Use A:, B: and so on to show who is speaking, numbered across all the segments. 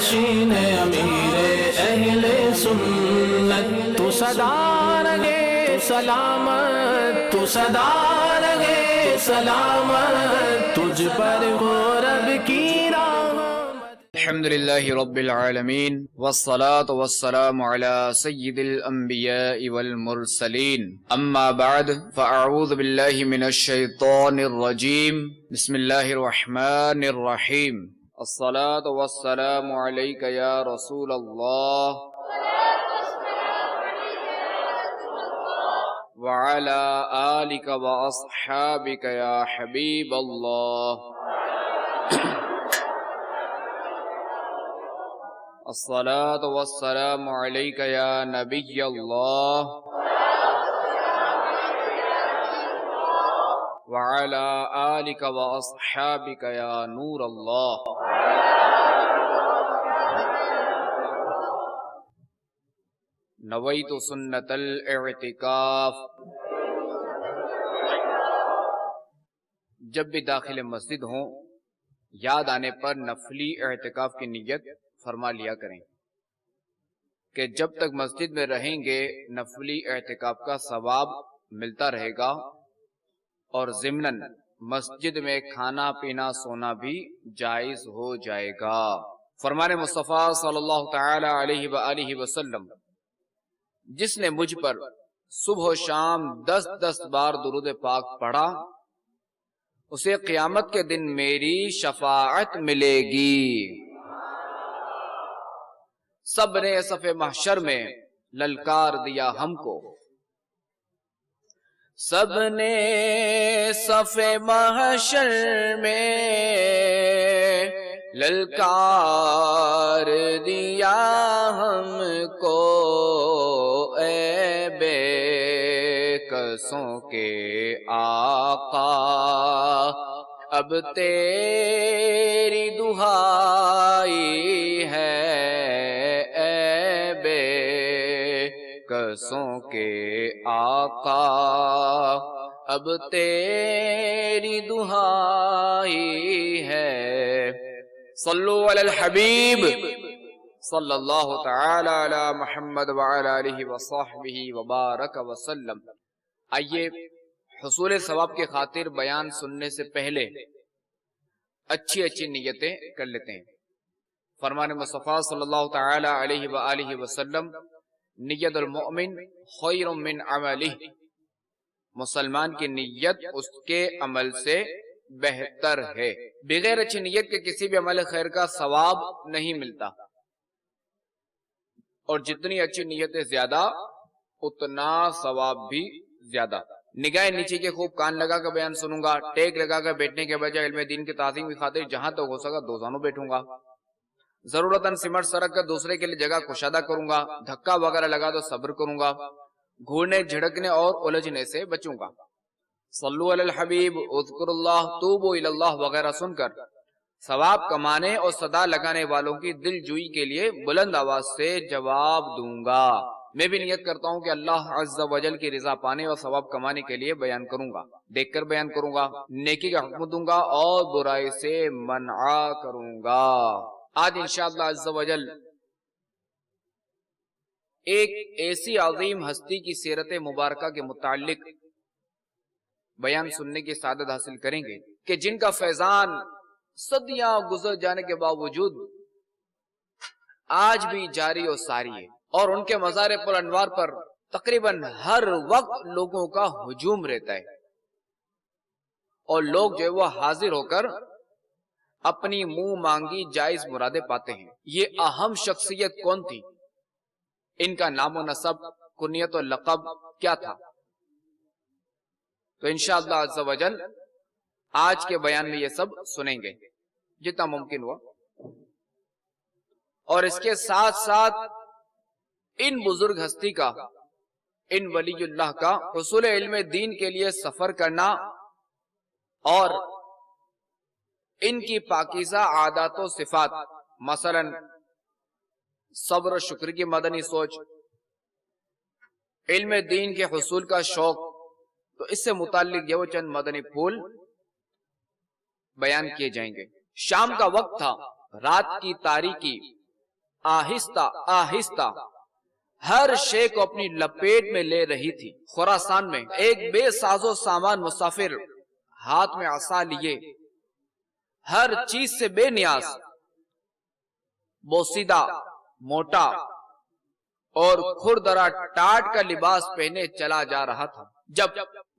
A: نشین امیر اہل سنت، تو سدا رہے سلامت، تو سدا رہے سلامت، تجھ پر ہو رب کی رحمت۔
B: الحمدللہ رب العالمین والصلاة والسلام على سید الانبیاء والمرسلین، اما بعد فاعوذ باللہ من الشیطان الرجیم، بسم اللہ الرحمن الرحیم۔ الصلاة والسلام علیک یا رسول اللہ وعلى آلک واصحابک یا حبیب اللہ۔ الصلاة والسلام علیک یا نبی اللہ وعلى آلک واصحابک یا نور اللہ۔ نویت سنت الاعتکاف۔ جب بھی داخل مسجد ہوں، یاد آنے پر نفلی اعتکاف کی نیت فرما لیا کریں کہ جب تک مسجد میں رہیں گے نفلی اعتکاف کا ثواب ملتا رہے گا، اور ضمناً مسجد میں کھانا پینا سونا بھی جائز ہو جائے گا۔ فرمان مصطفیٰ صلی اللہ تعالی علیہ وآلہ وسلم، جس نے مجھ پر صبح و شام 10 بار درود پاک پڑھا، اسے قیامت کے دن میری شفاعت ملے گی۔ سب نے صف محشر میں للکار دیا ہم کو، سب نے صف محشر میں للکار دیا ہم کو، اے بے کسوں کے آقا اب تیری دہائی ہے، اے بے کسوں کے آقا اب تیری دہائی ہے۔ صلو علی الحبیب صلی اللہ تعالی علی محمد وعلی آلہ وصحبہ وبارک وسلم۔ آئیے حصول ثواب کی خاطر بیان سننے سے پہلے اچھی نیتیں کر لیتے ہیں۔ فرمان مصطفیٰ صلی اللہ تعالی علیہ وآلہ وسلم، نیت المؤمن خیر من عملہ، مسلمان کی نیت اس کے عمل سے بہتر ہے۔ بغیر اچھی نیت کے کسی بھی عمل خیر کا ثواب نہیں ملتا، اور جتنی اچھی نیتیں زیادہ اتنا ثواب بھی زیادہ۔ نگاہ نیچے کے خوب کان لگا کر بیان سنوں گا، ٹیک لگا کر بیٹھنے کے بجائے علم دین کی تعظیم کی خاطر جہاں تک ہو سکا دوزانوں بیٹھوں گا، ضرورتاً سمٹ سرک کر دوسرے کے لیے جگہ کشادہ کروں گا، دھکا وغیرہ لگا تو صبر کروں گا، گھورنے جھڑکنے اور الجھنے سے بچوں گا۔ صلو علی الحبیب، اذکر اللہ، توبو الی اللہ وغیرہ سن کر ثواب کمانے اور صدا لگانے والوں کی دل جوئی کے لیے بلند آواز سے جواب دوں گا۔ میں بھی نیت کرتا ہوں کہ اللہ عز و جل کی رضا پانے اور ثواب کمانے کے لیے بیان کروں گا، دیکھ کر بیان کروں گا، نیکی کا حکم دوں گا اور برائی سے منع کروں گا۔ آج انشاءاللہ عز و جل ایک ایسی عظیم ہستی کی سیرت مبارکہ کے متعلق بیان سننے کی سعادت حاصل کریں گے کہ جن کا فیضان صدیاں گزر جانے کے باوجود آج بھی جاری و ساری ہے، اور ان کے مزار پر انوار پر تقریباً ہر وقت لوگوں کا ہجوم رہتا ہے، اور لوگ جو ہے وہ حاضر ہو کر اپنی منہ مانگی جائز مرادیں پاتے ہیں۔ یہ اہم شخصیت کون تھی؟ ان کا نام و نسب، کنیت و لقب کیا تھا؟ تو انشاءاللہ عز و جل آج کے بیان میں یہ سب سنیں گے جتنا ممکن ہوا، اور اس کے ساتھ ساتھ ان بزرگ ہستی کا، ان ولی اللہ کا حصول علم دین کے لیے سفر کرنا اور ان کی پاکیزہ عادات و صفات، مثلا صبر و شکر کی مدنی سوچ، علم دین کے حصول کا شوق، تو اس سے متعلق یہ وہ چند مدنی پھول بیان کیے جائیں گے۔ شام کا وقت تھا، رات کی تاریکی آہستہ آہستہ ہر شے کو اپنی لپیٹ میں لے رہی تھی۔ خراسان میں ایک بے ساز و سامان مسافر ہاتھ میں عصا لیے، ہر چیز سے بے نیاز، بوسیدہ، موٹا اور کھردرا ٹاٹ کا لباس پہنے چلا جا رہا تھا۔ جب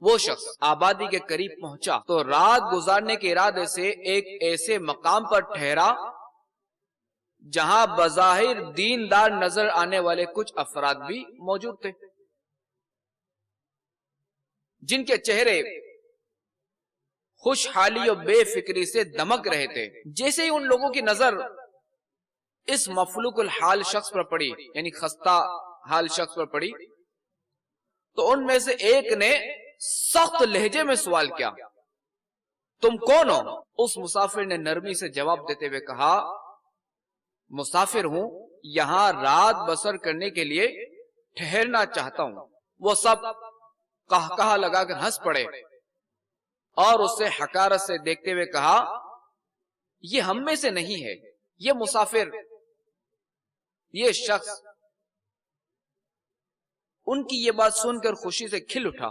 B: وہ شخص آبادی کے قریب پہنچا تو رات گزارنے کے ارادے سے ایک ایسے مقام پر ٹھہرا جہاں بظاہر دیندار نظر آنے والے کچھ افراد بھی موجود تھے، جن کے چہرے خوشحالی و بے فکری سے دمک رہے تھے۔ جیسے ہی ان لوگوں کی نظر اس مفلوق الحال شخص پر پڑی، یعنی خستہ حال شخص پر پڑی، تو ان میں سے ایک نے سخت لہجے میں سوال کیا، تم کون ہو؟ اس مسافر نے نرمی سے جواب دیتے ہوئے کہا، مسافر ہوں، یہاں رات بسر کرنے کے لیے ٹھہرنا چاہتا ہوں۔ وہ سب قہقہہ لگا کر ہنس پڑے اور اسے حقارت سے دیکھتے ہوئے کہا، یہ ہم میں سے نہیں ہے، یہ مسافر، یہ شخص۔ ان کی یہ بات سن کر خوشی سے کھل اٹھا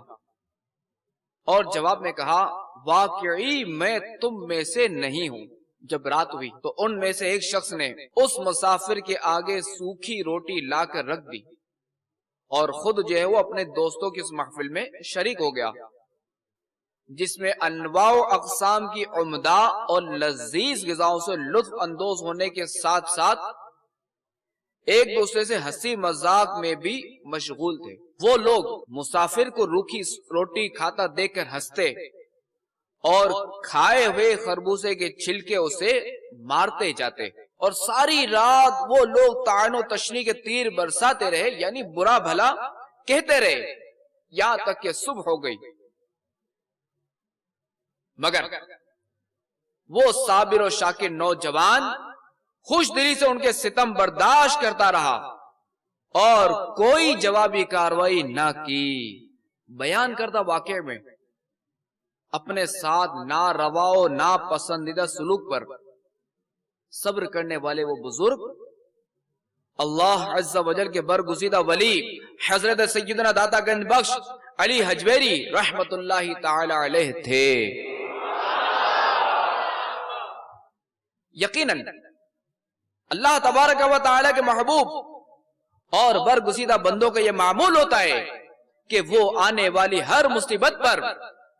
B: اور جواب میں کہا، واقعی میں تم میں سے نہیں ہوں۔ جب رات ہوئی تو ان میں سے ایک شخص نے اس مسافر کے آگے سوکھی روٹی لا کر رکھ دی اور خود جو ہے وہ اپنے دوستوں کی اس محفل میں شریک ہو گیا، جس میں انواع و اقسام کی عمدہ اور لذیذ غذاؤں سے لطف اندوز ہونے کے ساتھ ساتھ ایک دوسرے سے ہنسی مذاق میں بھی مشغول تھے۔ وہ لوگ مسافر کو روکھی روٹی کھاتا دیکھ کر ہنستے اور کھائے ہوئے خربوزے کے چھلکے اسے مارتے جاتے، اور ساری رات وہ لوگ طعن و تشنیع کے تیر برساتے رہے، یعنی برا بھلا کہتے رہے، یہاں تک کہ صبح ہو گئی۔ مگر وہ صابر و شاکر نوجوان خوش دلی سے ان کے ستم برداشت کرتا رہا اور کوئی جوابی کاروائی نہ کی۔ بیان کردہ واقعے میں اپنے ساتھ ناروا و ناپسندیدہ سلوک پر صبر کرنے والے وہ بزرگ اللہ عز و جل کے برگزیدہ ولی حضرت سیدنا داتا گنج بخش علی حجویری رحمت اللہ تعالی علیہ تھے۔ یقیناً اللہ تبارک و تعالی کے محبوب اور برگزیدہ بندوں کا یہ معمول ہوتا ہے کہ وہ آنے والی ہر مصیبت پر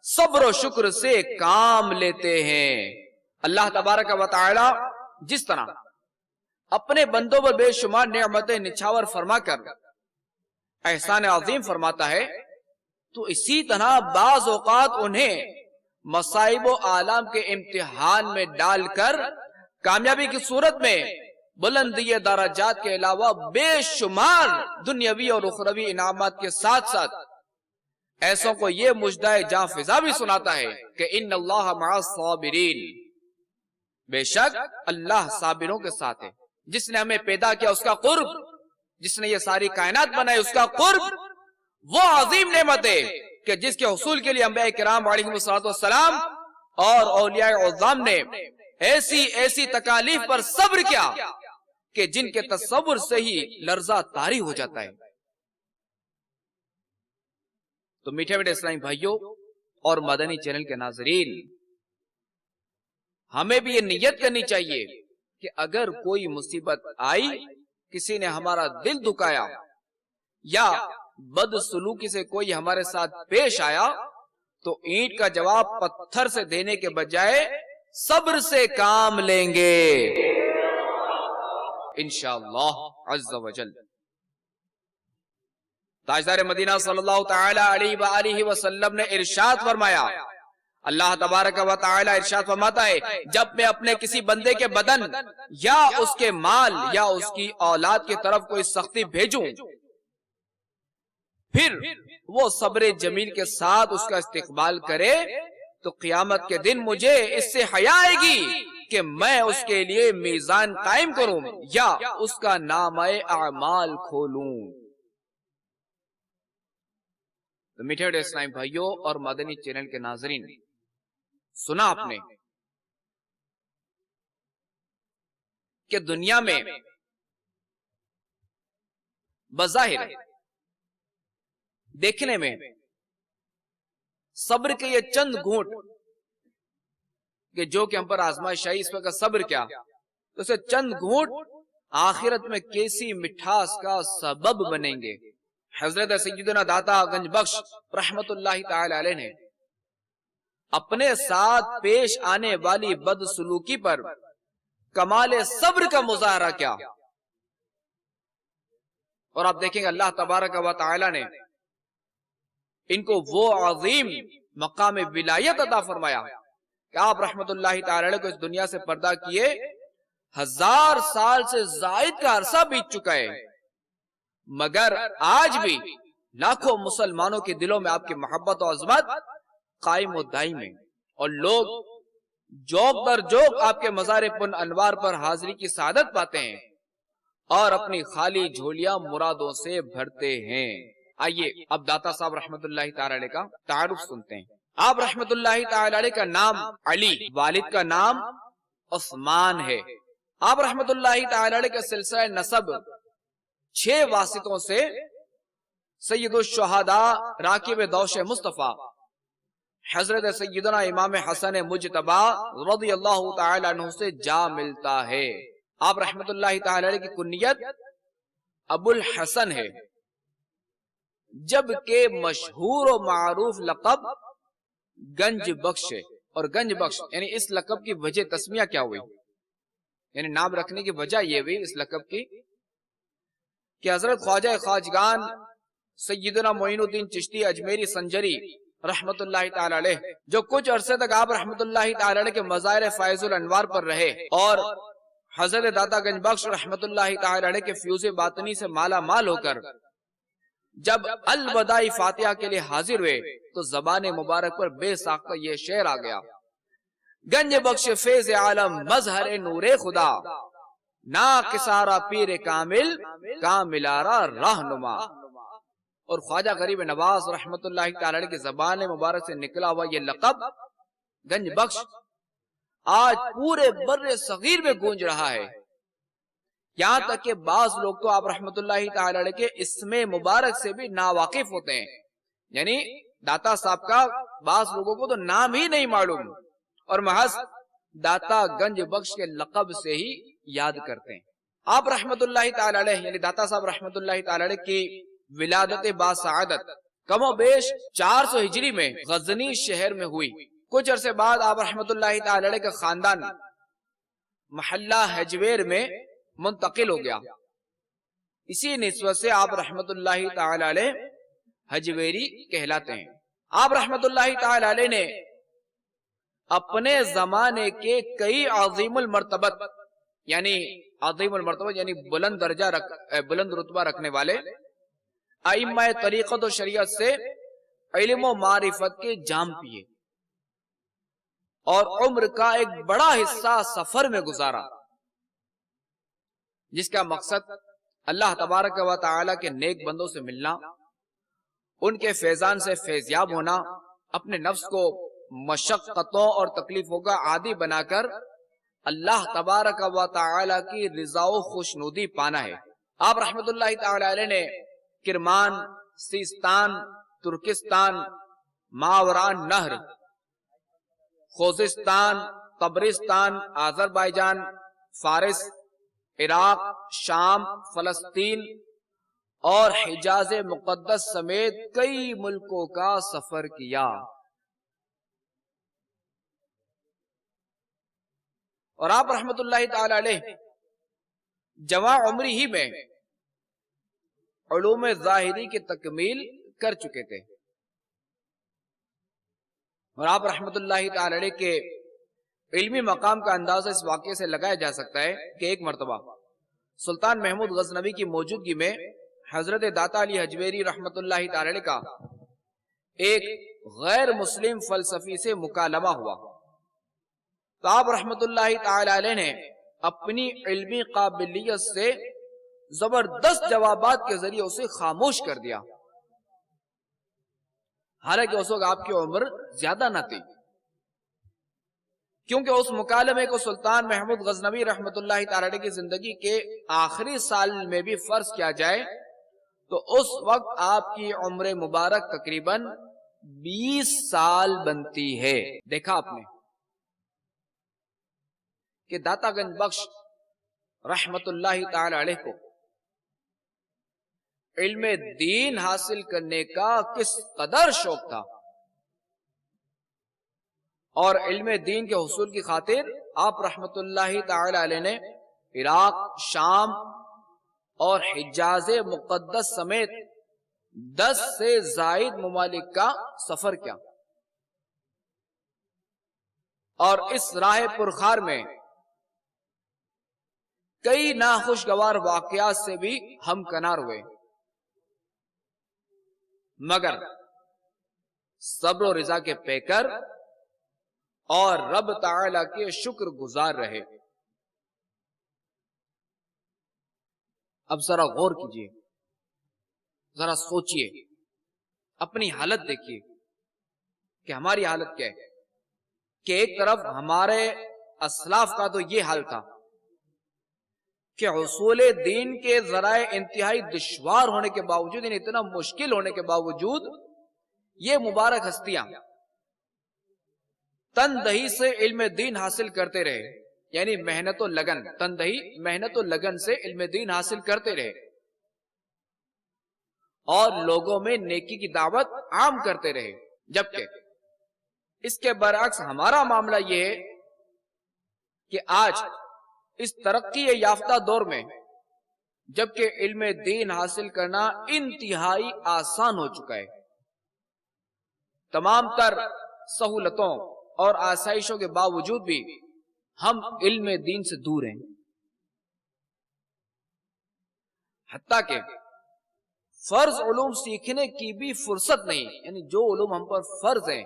B: صبر و شکر سے کام لیتے ہیں۔ اللہ تبارک و تعالی جس طرح اپنے بندوں پر بے شمار نعمتیں نچھاور فرما کر احسان عظیم فرماتا ہے، تو اسی طرح بعض اوقات انہیں مصائب و آلام کے امتحان میں ڈال کر کامیابی کی صورت میں بلندی درجات کے علاوہ بے شمار دنیاوی اور اخروی انعامات کے ساتھ ساتھ ایسوں کو یہ مژدہ جاں فضا بھی سناتا ہے کہ ان اللہ مع الصابرین، بے شک اللہ صابروں کے ساتھ ہے۔ جس نے ہمیں پیدا کیا اس کا قرب، جس نے یہ ساری کائنات بنائی اس کا قرب، وہ عظیم نعمت ہے کہ جس کے حصول کے لیے انبیاء کرام علیہ السلام اور اولیاء عظام نے ایسی تکالیف پر صبر کیا کہ جن کے تصور سے ہی لرزہ طاری ہو جاتا ہے۔ تو میٹھے میٹھے اسلامی بھائیوں اور مدنی چینل کے ناظرین، ہمیں بھی یہ نیت کرنی چاہیے کہ اگر کوئی مصیبت آئی، کسی نے ہمارا دل دکھایا یا بدسلوکی سے کوئی ہمارے ساتھ پیش آیا، تو اینٹ کا جواب پتھر سے دینے کے بجائے صبر سے کام لیں گے انشاءاللہ عز و جل۔ تاجدار مدینہ صلی اللہ تعالی علیہ وآلہ وسلم نے ارشاد فرمایا، اللہ تبارک و تعالی ارشاد فرماتا ہے، جب میں اپنے کسی بندے کے بدن یا اس کے مال یا اس کی اولاد کی طرف کوئی سختی بھیجوں، پھر وہ صبر جمیل کے ساتھ اس کا استقبال کرے، تو قیامت کے دن مجھے اس سے حیا آئے گی کہ میں اس کے لیے میزان قائم کروں یا اس کا نامہ اعمال کھولوں۔ تو میٹھے میٹھے اسلامی بھائیوں اور مدنی چینل کے ناظرین، سنا آپ نے کہ دنیا میں بظاہر دیکھنے میں صبر کے یہ چند گھونٹ کہ جو کہ ہم پر آزمائش آئی، اس وقت صبر کیا، تو اسے چند گھونٹ آخرت میں کیسی مٹھاس کا سبب بنیں گے۔ حضرت سیدنا داتا گنج بخش رحمت اللہ تعالی علیہ نے اپنے ساتھ پیش آنے والی بدسلوکی پر کمال صبر کا مظاہرہ کیا، اور آپ دیکھیں گے اللہ تبارک و تعالی نے ان کو وہ عظیم مقام ولایت عطا فرمایا کہ آپ رحمت اللہ تعالی علیہ کو اس دنیا سے پردہ کیے 1000 سال سے زائد کا عرصہ بیت چکا ہے، مگر آج بھی لاکھوں مسلمانوں کے دلوں میں آپ کی محبت و عظمت قائم و دائم ہے، اور لوگ جوق در جوق آپ کے مزار پن انوار پر حاضری کی سعادت پاتے ہیں اور اپنی خالی جھولیاں مرادوں سے بھرتے ہیں۔ آئیے اب داتا صاحب رحمت اللہ تعالی علیہ کا تعارف سنتے ہیں۔ آپ رحمت اللہ تعالی علیہ کا نام علی، والد کا نام عثمان ہے۔ آپ رحمت اللہ تعالی علیہ کا سلسلہ نسب 6 واسطوں سے سید الشہداء راکب دوش مصطفیٰ حضرت سیدنا امام حسن مجتبی رضی اللہ تعالی عنہ سے جا ملتا ہے۔ آپ رحمت اللہ تعالی علیہ کی کنیت ابو الحسن ہے، جبکہ مشہور و معروف لقب گنج بخش ہے۔ اور گنج بخش یعنی اس لقب کی وجہ تسمیہ کیا ہوئی، یعنی نام رکھنے کی وجہ یہ ہوئی اس لقب کی کہ حضرت خواجہ خواجگان سیدنا معین الدین چشتی اجمیری سنجری رحمت اللہ تعالی علیہ، جو کچھ عرصے تک آپ رحمت اللہ تعالی علیہ کے مظاہر فیض الانوار پر رہے اور حضرت داتا گنج بخش رحمت اللہ تعالی علیہ کے فیوز باطنی سے مالا مال ہو کر جب الوداعی فاتحہ کے لیے حاضر ہوئے تو زبان مبارک پر بے ساختہ یہ شعر آ گیا: گنج بخش فیض عالم مظہر نور خدا، نا قصارہ پیر کامل کاملارہ رہنما۔ اور خواجہ غریب نواز رحمت اللہ تعالی علیہ کی زبان مبارک سے نکلا ہوا یہ لقب گنج بخش آج پورے بر صغیر میں گونج رہا ہے، یہاں تک کہ بعض لوگ تو آپ رحمت اللہ تعالی علیہ کے اسم مبارک سے بھی ناواقف ہوتے ہیں، یعنی داتا صاحب کا بعض لوگوں کو تو نام ہی نہیں معلوم اور محض داتا گنج بخش کے لقب سے ہی یاد کرتے ہیں۔ آپ رحمت اللہ تعالی علیہ یعنی داتا صاحب رحمت اللہ تعالی علیہ کی ولادت باسعادت کم و بیش 400 ہجری میں غزنی شہر میں ہوئی۔ کچھ عرصے بعد آپ رحمت اللہ تعالی علیہ کا خاندان محلہ حجویر میں منتقل ہو گیا، اسی نسبت سے آپ رحمت اللہ تعالی علیہ حجویری کہلاتے ہیں۔ آپ رحمت اللہ تعالی علیہ نے اپنے زمانے کے کئی عظیم المرتبت یعنی بلند درجہ بلند رتبہ رکھنے والے ائمہ طریقت و شریعت سے علم و معرفت کے جام پیے اور عمر کا ایک بڑا حصہ سفر میں گزارا، جس کا مقصد اللہ تبارک و تعالی کے نیک بندوں سے ملنا، ان کے فیضان سے فیضیاب ہونا، اپنے نفس کو مشقتوں اور تکلیفوں کا عادی بنا کر اللہ تبارک و تعالی کی رضا و خوشنودی پانا ہے۔ آپ رحمت اللہ تعالی علیہ نے کرمان، سیستان، ترکستان، ماوران نہر، خوزستان، قبرستان، آذربائیجان، فارس، عراق، شام، فلسطین اور حجاز مقدس سمیت کئی ملکوں کا سفر کیا، اور آپ رحمت اللہ تعالی علیہ جوان عمری ہی میں علوم ظاہری کی تکمیل کر چکے تھے، اور آپ رحمت اللہ تعالی علیہ کے علمی مقام کا اندازہ اس واقعے سے لگایا جا سکتا ہے کہ ایک مرتبہ سلطان محمود غزنوی کی موجودگی میں حضرت داتا علی حجویری رحمت اللہ تعالی علیہ کا ایک غیر مسلم فلسفی سے مکالمہ ہوا، تو آپ رحمت اللہ تعالی علیہ نے اپنی علمی قابلیت سے زبردست جوابات کے ذریعے اسے خاموش کر دیا، حالانکہ اس وقت آپ کی عمر زیادہ نہ تھی، کیونکہ اس مکالمے کو سلطان محمود غزنوی رحمت اللہ تعالی علیہ کی زندگی کے آخری سال میں بھی فرض کیا جائے تو اس وقت آپ کی عمر مبارک تقریباً 20 سال بنتی ہے. دیکھا آپ نے کہ داتا گنج بخش رحمت اللہ تعالی علیہ کو علم دین حاصل کرنے کا کس قدر شوق تھا، اور علم دین کے حصول کی خاطر آپ رحمت اللہ تعالی علیہ نے عراق، شام اور حجاز مقدس سمیت 10 سے زائد ممالک کا سفر کیا، اور اس راہ پرخار میں کئی ناخوشگوار واقعات سے بھی ہمکنار ہوئے، مگر صبر و رضا کے پیکر اور رب تعالی کے شکر گزار رہے. اب ذرا غور کیجئے، ذرا سوچئے، اپنی حالت دیکھیے کہ ہماری حالت کیا ہے. کہ ایک طرف ہمارے اسلاف کا تو یہ حال تھا کہ حصول دین کے ذرائع انتہائی دشوار ہونے کے باوجود، یعنی اتنا مشکل ہونے کے باوجود، یہ مبارک ہستیاں تندہی سے علم دین حاصل کرتے رہے، یعنی محنت و لگن، تندہی محنت و لگن سے علم دین حاصل کرتے رہے، اور لوگوں میں نیکی کی دعوت عام کرتے رہے. جبکہ اس کے برعکس ہمارا معاملہ یہ ہے کہ آج اس ترقی یافتہ دور میں جبکہ علم دین حاصل کرنا انتہائی آسان ہو چکا ہے، تمام تر سہولتوں اور آسائشوں کے باوجود بھی ہم علم دین سے دور ہیں. حتیٰ کہ فرض علوم سیکھنے کی بھی فرصت نہیں، یعنی جو علوم ہم پر فرض ہیں،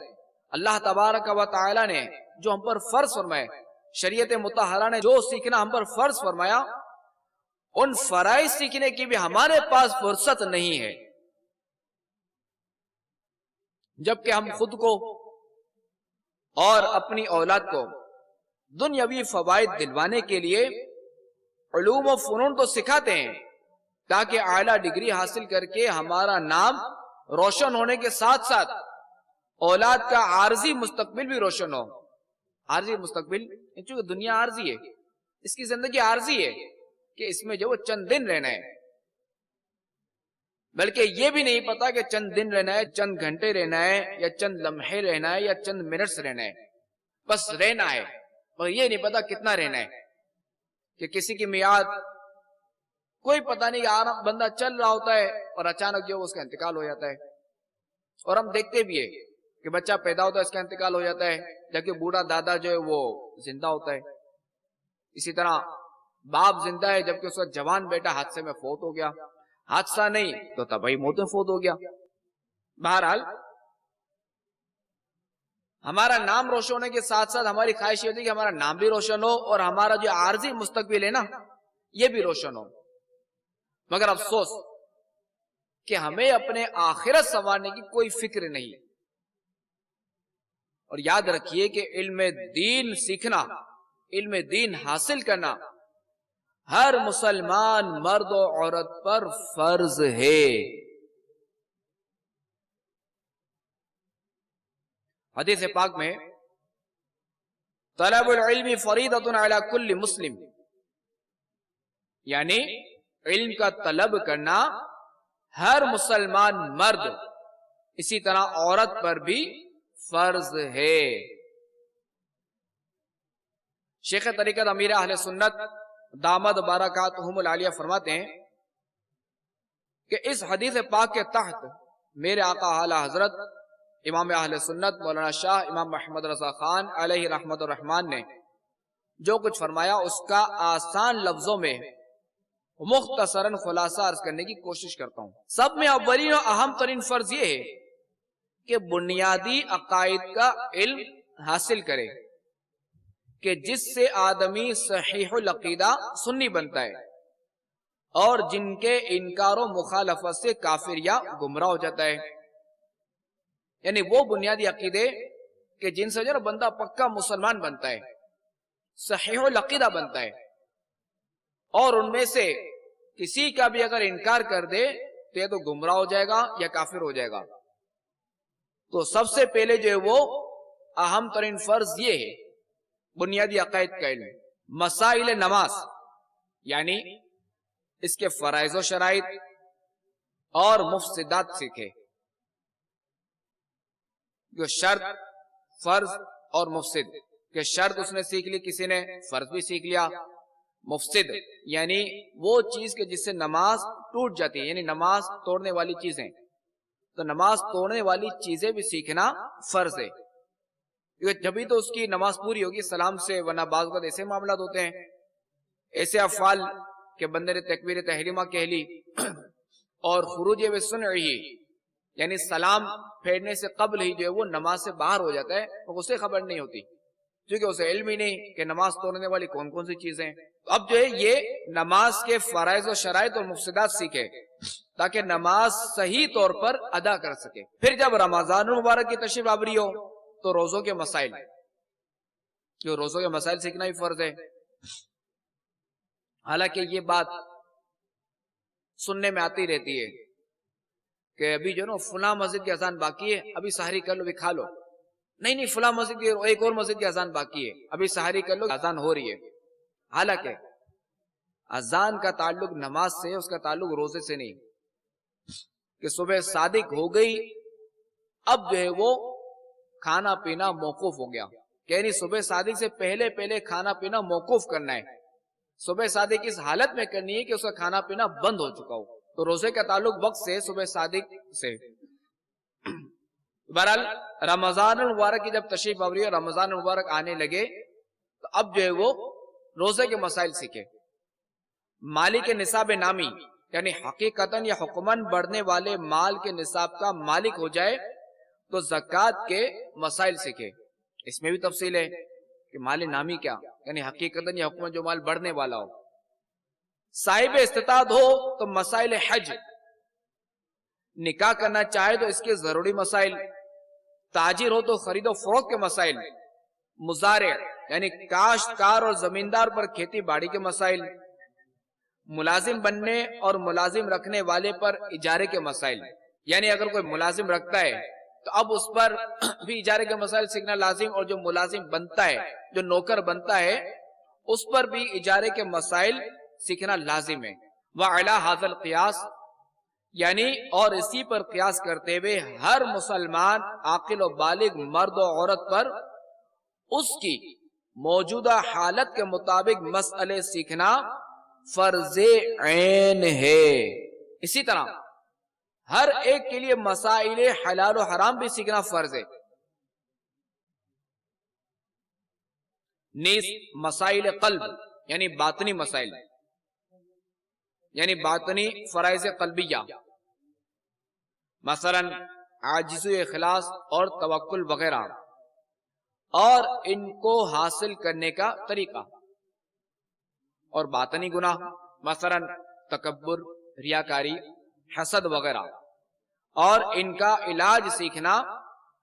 B: اللہ تبارک و تعالی نے جو ہم پر فرض فرمائے، شریعت مطہرہ نے جو سیکھنا ہم پر فرض فرمایا، ان فرائض سیکھنے کی بھی ہمارے پاس فرصت نہیں ہے. جبکہ ہم خود کو اور اپنی اولاد کو دنیاوی فوائد دلوانے کے لیے علوم و فنون تو سکھاتے ہیں، تاکہ اعلیٰ ڈگری حاصل کر کے ہمارا نام روشن ہونے کے ساتھ ساتھ اولاد کا عارضی مستقبل بھی روشن ہو. عارضی مستقبل چونکہ دنیا عارضی ہے، اس کی زندگی عارضی ہے کہ اس میں جو چند دن رہنا ہے، بلکہ یہ بھی نہیں پتا کہ چند دن رہنا ہے، چند گھنٹے رہنا ہے، یا چند لمحے رہنا ہے، یا چند منٹس رہنا ہے. بس رہنا ہے، اور یہ نہیں پتا کتنا رہنا ہے. کہ کسی کی میعاد کوئی پتہ نہیں، کہ بندہ چل رہا ہوتا ہے اور اچانک جو اس کا انتقال ہو جاتا ہے. اور ہم دیکھتے بھی ہے کہ بچہ پیدا ہوتا ہے، اس کا انتقال ہو جاتا ہے، جبکہ بوڑھا دادا جو ہے وہ زندہ ہوتا ہے. اسی طرح باپ زندہ ہے، جبکہ اس کا جوان بیٹا حادثے میں فوت ہو گیا. حادثہ نہیں تو طبعی موت میں فوت ہو گیا. بہرحال ہمارا نام روشن ہونے کے ساتھ ساتھ ہماری خواہش یہ ہوتی ہے کہ ہمارا نام بھی روشن ہو اور ہمارا جو عارضی مستقبل ہے نا یہ بھی روشن ہو. مگر افسوس کہ ہمیں اپنے آخرت سنوارنے کی کوئی فکر نہیں. اور یاد رکھیے کہ علم دین سیکھنا، علم دین حاصل کرنا ہر مسلمان مرد و عورت پر فرض ہے. حدیث پاک میں طلب العلم فریضۃ علی کل مسلم، یعنی علم کا طلب کرنا ہر مسلمان مرد، اسی طرح عورت پر بھی فرض ہے. شیخ طریقت امیر اہل سنت دامت برکاتہم العالیہ فرماتے ہیں کہ اس حدیث پاک کے تحت میرے آقا اعلی حضرت امام اہل سنت مولانا شاہ امام محمد رضا خان علیہ رحمت الرحمن نے جو کچھ فرمایا اس کا آسان لفظوں میں مختصراً خلاصہ عرض کرنے کی کوشش کرتا ہوں. سب میں اولین اور اہم ترین فرض یہ ہے کہ بنیادی عقائد کا علم حاصل کرے، کہ جس سے آدمی صحیح العقیدہ سنی بنتا ہے اور جن کے انکار و مخالفت سے کافر یا گمراہ ہو جاتا ہے. یعنی وہ بنیادی عقیدے کہ جن سے جو بندہ پکا مسلمان بنتا ہے، صحیح العقیدہ بنتا ہے، اور ان میں سے کسی کا بھی اگر انکار کر دے تو یا تو گمراہ ہو جائے گا یا کافر ہو جائے گا. تو سب سے پہلے جو ہے وہ اہم ترین فرض یہ ہے بنیادی عقائد کا علم. مسائل نماز یعنی اس کے فرائض و شرائط اور مفسدات سیکھے. جو شرط، فرض اور مفسد کہ شرط اس نے سیکھ لی کسی نے، فرض بھی سیکھ لیا. مفسد یعنی وہ چیز کہ جس سے نماز ٹوٹ جاتی ہے، یعنی نماز توڑنے والی چیزیں. تو نماز توڑنے والی چیزیں بھی سیکھنا فرض ہے، کیونکہ جبھی تو اس کی نماز پوری ہوگی سلام سے، ورنہ بعض وقت ایسے معاملات ہوتے ہیں، ایسے افعال کہ بندے نے تکبیر تحریمہ کہہ لی اور خروج بسنعہ یعنی سلام پھیرنے سے قبل ہی جو ہے وہ نماز سے باہر ہو جاتا ہے، تو اسے خبر نہیں ہوتی کیونکہ اسے علم ہی نہیں کہ نماز توڑنے والی کون کون سی چیزیں ہیں. تو اب جو ہے یہ نماز کے فرائض و شرائط اور مفسدات سیکھے تاکہ نماز صحیح طور پر ادا کر سکے. پھر جب رمضان المبارک کی تشریف آوری ہو تو روزوں کے مسائل، جو روزوں کے مسائل سیکھنا بھی فرض ہے. حالانکہ یہ بات سننے میں آتی رہتی ہے کہ ابھی جو نا فلاں مسجد کی اذان باقی ہے، ابھی سحری کر لو بھی کھا لو. نہیں فلاں مسجد کی ایک اور مسجد کی اذان باقی ہے، ابھی سحری کر لو، اذان ہو رہی ہے. حالانکہ اذان کا تعلق نماز سے، اس کا تعلق روزے سے نہیں. کہ صبح صادق ہو گئی، اب جو ہے وہ کھانا پینا موقوف ہو گیا، یعنی صبح صادق سے پہلے پہلے کھانا پینا موقوف کرنا ہے. صبح صادق اس حالت میں کرنی ہے کہ اس کا کھانا پینا بند ہو چکا ہو. تو روزے کا تعلق وقت سے، صبح صادق سے. بہرحال رمضان المبارک کی جب تشریف آوری اور رمضان المبارک آنے لگے تو اب جو ہے وہ روزے کے مسائل سیکھے. مالک نصاب نامی یعنی حقیقتاً یا حکماً بڑھنے والے مال کے نصاب کا مالک ہو جائے تو زکوٰۃ کے مسائل سیکھے. اس میں بھی تفصیل ہے کہ مال نامی کیا، یعنی حقیقتاً یا حکماً جو مال بڑھنے والا ہو. صاحب استطاعت ہو تو مسائل حج، نکاح کرنا چاہے تو اس کے ضروری مسائل، تاجر ہو تو خرید و فروخت کے مسائل، مزارع یعنی کاشتکار اور زمیندار پر کھیتی باڑی کے مسائل، ملازم بننے اور ملازم رکھنے والے پر اجارے کے مسائل. یعنی اگر کوئی ملازم رکھتا ہے تو اب اس پر بھی اجارے کے مسائل سیکھنا لازم، اور جو ملازم بنتا ہے، جو نوکر بنتا ہے، اس پر بھی اجارے کے مسائل سیکھنا لازم ہے. وَعَلَى هَذَا الْقِيَاسِ یعنی اور اسی پر قیاس کرتے ہوئے ہر مسلمان عاقل و بالغ مرد و عورت پر اس کی موجودہ حالت کے مطابق مسئلے سیکھنا فرض عین ہے. اسی طرح ہر ایک کے لیے مسائل حلال و حرام بھی سیکھنا فرض ہے. نیز مسائل قلب یعنی باطنی مسائل، یعنی باطنی فرائض قلبیہ، مثلا عاجز و اخلاص اور توکل وغیرہ، اور ان کو حاصل کرنے کا طریقہ. اور باطنی گناہ مثلا تکبر، ریاکاری، حسد وغیرہ، اور ان کا علاج سیکھنا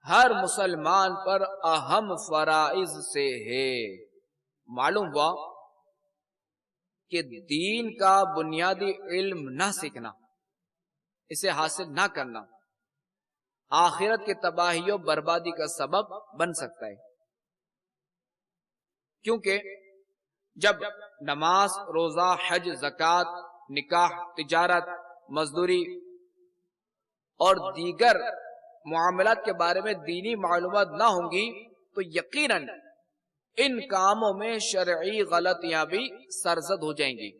B: ہر مسلمان پر اہم فرائض سے ہے. معلوم ہوا کہ دین کا بنیادی علم نہ سیکھنا، اسے حاصل نہ کرنا آخرت کی تباہی و بربادی کا سبب بن سکتا ہے. کیونکہ جب نماز، روزہ، حج، زکوٰۃ، نکاح، تجارت، مزدوری اور دیگر معاملات کے بارے میں دینی معلومات نہ ہوں گی تو یقیناً ان کاموں میں شرعی غلطیاں بھی سرزد ہو جائیں گی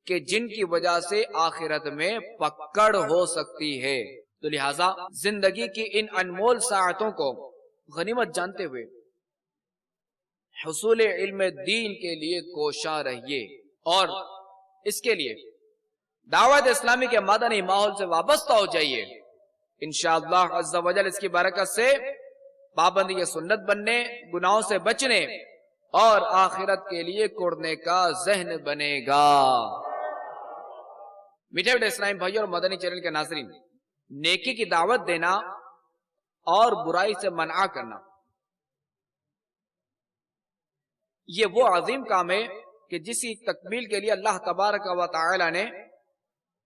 B: کہ جن کی وجہ سے آخرت میں پکڑ ہو سکتی ہے. تو لہٰذا زندگی کی ان انمول ساعتوں کو غنیمت جانتے ہوئے حصول علم دین کے لیے کوشاں رہیے، اور اس کے لیے دعوت اسلامی کے مدنی ماحول سے وابستہ ہو جائیے. انشاءاللہ عز و جل اس کی برکت سے پابندی سنت بننے، گناہوں سے بچنے اور آخرت کے لیے کوڑنے کا ذہن بنے گا. میٹھے میٹھے اسلامی بھائیوں اور مدنی چینل کے ناظرین، نیکی کی دعوت دینا اور برائی سے منع کرنا یہ وہ عظیم کام ہے کہ جس کی تکمیل کے لیے اللہ تبارک و تعالی نے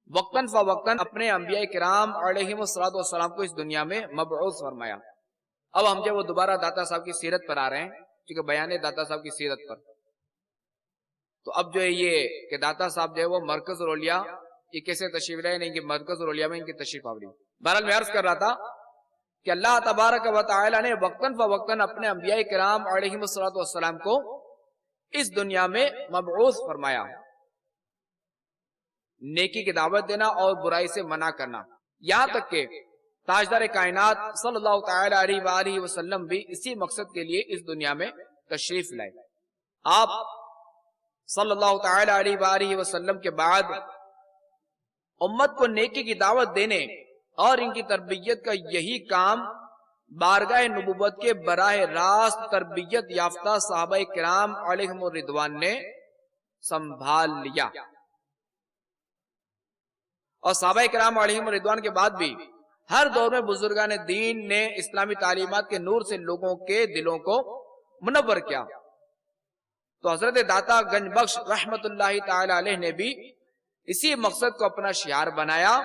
B: وقتاً فوقتاً اپنے انبیاء کرام علیہم السلام کو اس دنیا میں مبعوث فرمایا۔ اب ہم جب وہ دوبارہ داتا صاحب کی سیرت پر آ رہے ہیں، کیونکہ بیان ہے داتا صاحب کی سیرت پر، تو اب جو ہے یہ کہ داتا صاحب جو ہے وہ مرکز الاولیاء، یہ کیسے تشریف لائے، نہیں کہ مرکز الاولیاء میں ان کی تشریف آوری۔ بہرحال میں عرض کر رہا تھا کہ اللہ تبارک و تعالی نے وقتاً فوقتاً اپنے انبیاء کرام علیہم السلام کو اس دنیا میں مبعوث فرمایا، نیکی کی دعوت دینا اور برائی سے منع کرنا، یہاں تک کہ تاجدار کائنات صلی اللہ تعالی علیہ وآلہ وسلم بھی اسی مقصد کے لیے اس دنیا میں تشریف لائے۔ آپ صلی اللہ تعالی علیہ وآلہ وسلم کے بعد امت کو نیکی کی دعوت دینے اور ان کی تربیت کا یہی کام بارگاہ نبوت کے براہ راست تربیت یافتہ صحابہ کرام علیہم الرضوان نے سنبھال لیا، اور صحابہ کرام علیہم الرضوان کے بعد بھی ہر دور میں بزرگان دین نے اسلامی تعلیمات کے نور سے لوگوں کے دلوں کو منور کیا۔ تو حضرت داتا گنج بخش رحمت اللہ تعالی علیہ نے بھی اسی مقصد کو اپنا شعار بنایا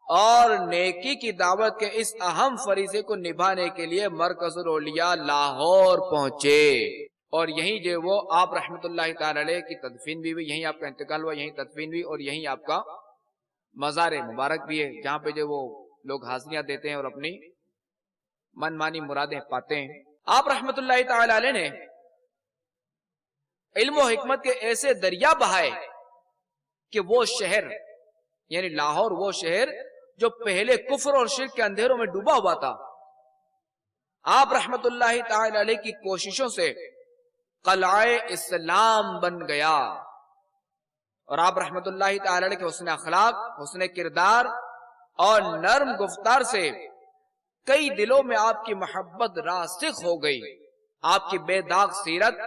B: اور نیکی کی دعوت کے اس اہم فریضے کو نبھانے کے لیے مرکز الاولیاء لاہور پہنچے، اور یہیں جو وہ آپ رحمت اللہ تعالی علیہ کی تدفین بھی ہوئی، یہیں آپ کا انتقال ہوا، یہیں تدفین ہوئی، اور یہیں آپ کا مزار مبارک بھی ہے، جہاں پہ جو وہ لوگ حاضریاں دیتے ہیں اور اپنی من مانی مرادیں پاتے ہیں۔ آپ رحمت اللہ تعالی علیہ نے علم و حکمت کے ایسے دریا بہائے کہ وہ شہر یعنی لاہور، وہ شہر جو پہلے کفر اور شرک کے اندھیروں میں ڈوبا ہوا تھا، آپ رحمت اللہ تعالی علیہ کی کوششوں سے قلعہ اسلام بن گیا، اور آپ رحمت اللہ تعالی علیہ کے حسن اخلاق، حسن کردار اور نرم گفتار سے کئی دلوں میں آپ کی محبت راسخ ہو گئی۔ آپ کی بے داغ سیرت،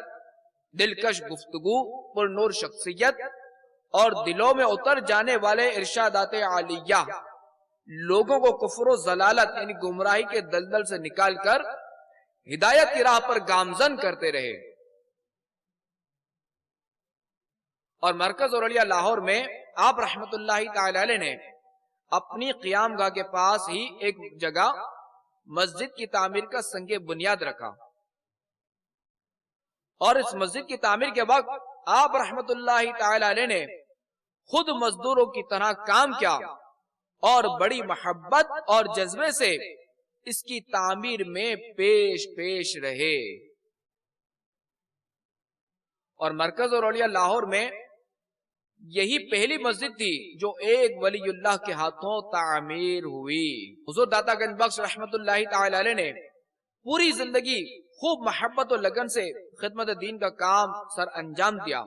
B: دلکش گفتگو، پر نور شخصیت اور دلوں میں اتر جانے والے ارشادات عالیہ لوگوں کو کفر و ضلالت یعنی گمراہی کے دلدل سے نکال کر ہدایت کی راہ پر گامزن کرتے رہے۔ اور مرکز الاولیاء لاہور میں آپ رحمت اللہ تعالی علیہ نے اپنی قیام گاہ کے پاس ہی ایک جگہ مسجد کی تعمیر کا سنگ بنیاد رکھا، اور اس مسجد کی تعمیر کے وقت آپ رحمت اللہ تعالی علیہ نے خود مزدوروں کی طرح کام کیا اور بڑی محبت اور جذبے سے اس کی تعمیر میں پیش رہے۔ اور مرکز الاولیاء لاہور میں یہی پہلی مسجد تھی جو ایک ولی اللہ کے ہاتھوں تعمیر ہوئی۔ حضور داتا گنج بخش رحمت اللہ تعالی علیہ نے پوری زندگی خوب محبت و لگن سے خدمت دین کا کام سر انجام دیا،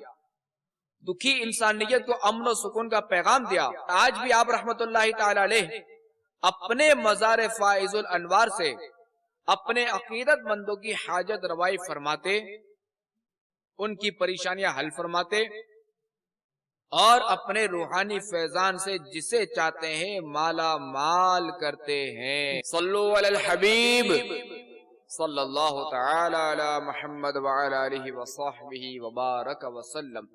B: دکھی انسانیت کو امن و سکون کا پیغام دیا۔ آج بھی آپ رحمت اللہ تعالی علیہ اپنے مزار فائز الانوار سے اپنے عقیدت مندوں کی حاجت روائی فرماتے، ان کی پریشانیاں حل فرماتے، اور اپنے روحانی فیضان سے جسے چاہتے ہیں مالا مال کرتے ہیں۔ صلو علی الحبیب صلی اللہ تعالی علی محمد وعلی آلہ وصحبہ وبارک وسلم۔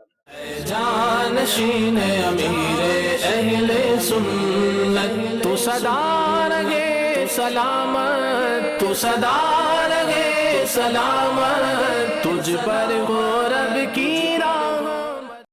A: جانشین امیر اہل سنت تو صدا رہے سلامت، تو صدا رہے سلامت، تجھ پر